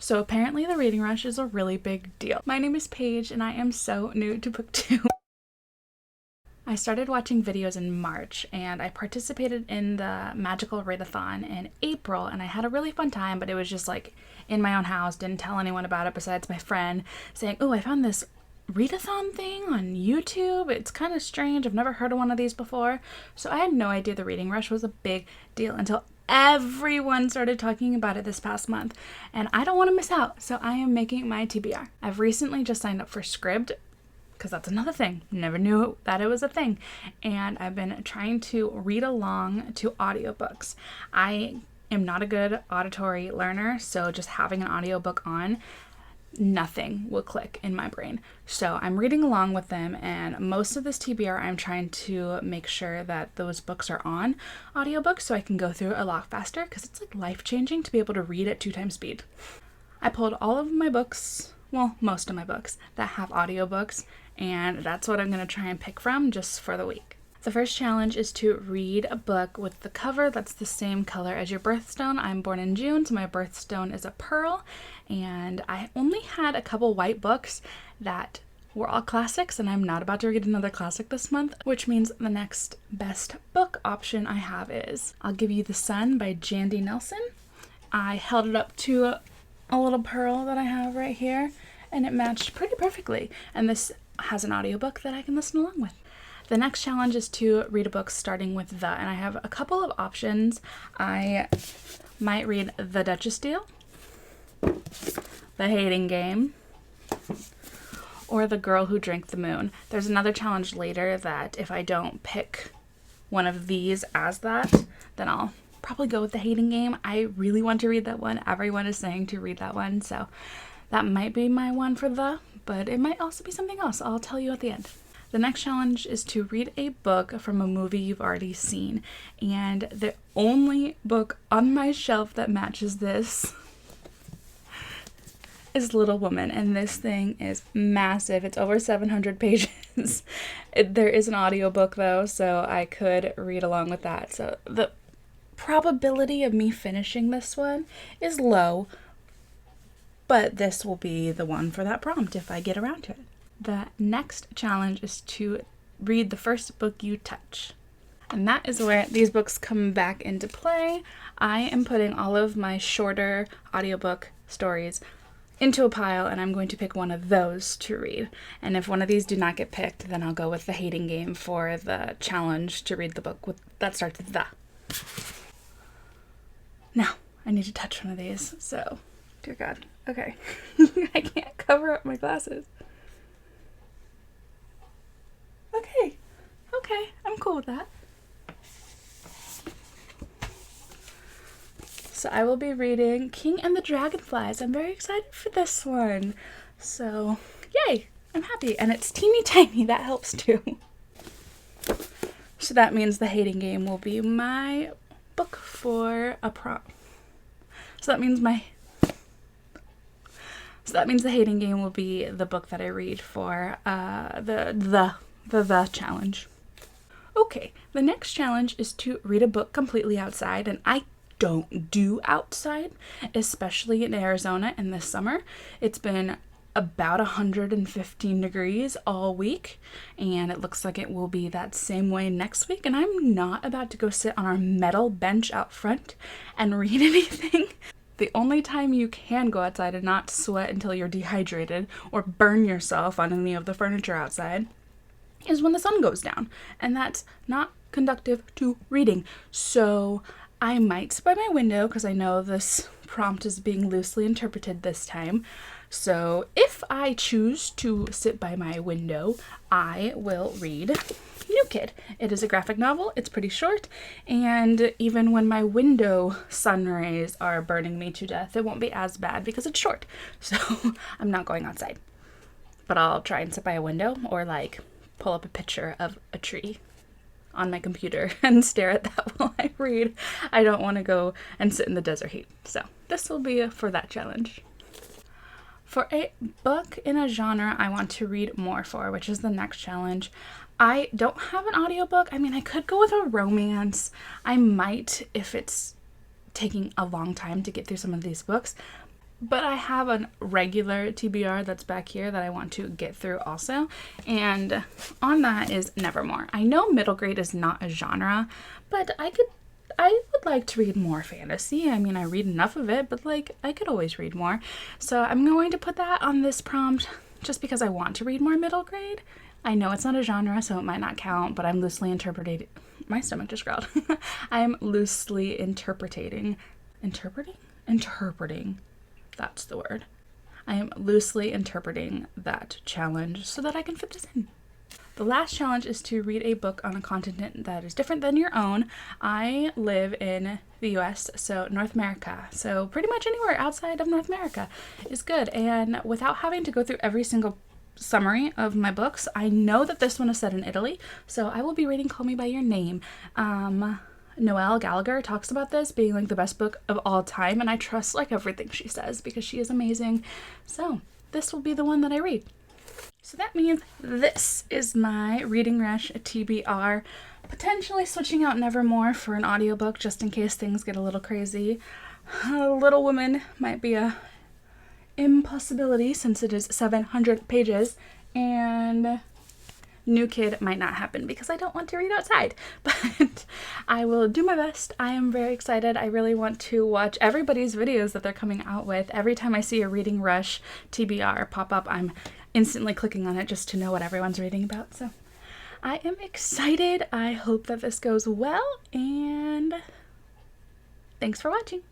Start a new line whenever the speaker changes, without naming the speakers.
So apparently the reading rush is a really big deal. My name is Paige and I am so new to book 2. I started watching videos in March and I participated in the magical readathon in April and I had a really fun time, but it was just like in my own house, didn't tell anyone about it besides my friend, saying, oh, I found this readathon thing on YouTube. It's kind of strange. I've never heard of one of these before. So I had no idea the reading rush was a big deal until everyone started talking about it this past month, and I don't want to miss out, so I am making my TBR. I've recently just signed up for Scribd, because that's another thing. Never knew that it was a thing, and I've been trying to read along to audiobooks. I am not a good auditory learner, so just having an audiobook on, nothing will click in my brain. So I'm reading along with them, and most of this TBR I'm trying to make sure that those books are on audiobooks so I can go through a lot faster, because it's like life-changing to be able to read at 2 times speed. I pulled all of my books, well, most of my books that have audiobooks, and that's what I'm going to try and pick from just for the week. The first challenge is to read a book with the cover that's the same color as your birthstone. I'm born in June, so my birthstone is a pearl, and I only had a couple white books that were all classics, and I'm not about to read another classic this month, which means the next best book option I have is I'll Give You the Sun by Jandy Nelson. I held it up to a little pearl that I have right here, and it matched pretty perfectly, and this has an audiobook that I can listen along with. The next challenge is to read a book starting with the, and I have a couple of options. I might read The Duchess Deal, The Hating Game, or The Girl Who Drank the Moon. There's another challenge later that if I don't pick one of these as that, then I'll probably go with The Hating Game. I really want to read that one. Everyone is saying to read that one, so that might be my one for the, but it might also be something else. I'll tell you at the end. The next challenge is to read a book from a movie you've already seen, and the only book on my shelf that matches this is Little Woman, and this thing is massive. It's over 700 pages. There is an audiobook though, so I could read along with that. So the probability of me finishing this one is low, but this will be the one for that prompt if I get around to it. The next challenge is to read the first book you touch. And that is where these books come back into play. I am putting all of my shorter audiobook stories into a pile, and I'm going to pick one of those to read. And if one of these do not get picked, then I'll go with The Hating Game for the challenge to read the book that starts with the. Now, I need to touch one of these, so, dear God. Okay. I can't cover up my glasses. Okay, I'm cool with that. So I will be reading King and the Dragonflies. I'm very excited for this one. So, yay, I'm happy. And it's teeny tiny, that helps too. So that means The Hating Game will be my book for a prompt. So that means The Hating Game will be the book that I read for the challenge. Okay, the next challenge is to read a book completely outside, and I don't do outside, especially in Arizona in the summer. It's been about 115 degrees all week, and it looks like it will be that same way next week, and I'm not about to go sit on our metal bench out front and read anything. The only time you can go outside and not sweat until you're dehydrated or burn yourself on any of the furniture outside is when the sun goes down, and that's not conductive to reading. So I might sit by my window because I know this prompt is being loosely interpreted this time. So if I choose to sit by my window, I will read New Kid. It is a graphic novel. It's pretty short, and even when my window sun rays are burning me to death, it won't be as bad because it's short. So I'm not going outside, but I'll try and sit by a window or like pull up a picture of a tree on my computer and stare at that while I read. I don't want to go and sit in the desert heat. So this will be for that challenge. For a book in a genre I want to read more for, which is the next challenge, I don't have an audiobook. I mean, I could go with a romance. I might if it's taking a long time to get through some of these books. But I have a regular TBR that's back here that I want to get through also. And on that is Nevermoor. I know middle grade is not a genre, but I would like to read more fantasy. I mean, I read enough of it, but like I could always read more. So I'm going to put that on this prompt just because I want to read more middle grade. I know it's not a genre, so it might not count, but I'm loosely interpreting. My stomach just growled. I am loosely interpreting. That's the word. I am loosely interpreting that challenge so that I can fit this in. The last challenge is to read a book on a continent that is different than your own. I live in the US, so North America. So pretty much anywhere outside of North America is good. And without having to go through every single summary of my books, I know that this one is set in Italy. So I will be reading Call Me By Your Name. Noelle Gallagher talks about this being like the best book of all time, and I trust like everything she says because she is amazing. So this will be the one that I read. So that means this is my Reading Rush TBR, potentially switching out Nevermoor for an audiobook just in case things get a little crazy. Little Woman might be a impossibility since it is 700 pages, and New Kid might not happen because I don't want to read outside, but I will do my best. I am very excited. I really want to watch everybody's videos that they're coming out with. Every time I see a Reading Rush TBR pop up, I'm instantly clicking on it just to know what everyone's reading about. So I am excited. I hope that this goes well, and thanks for watching.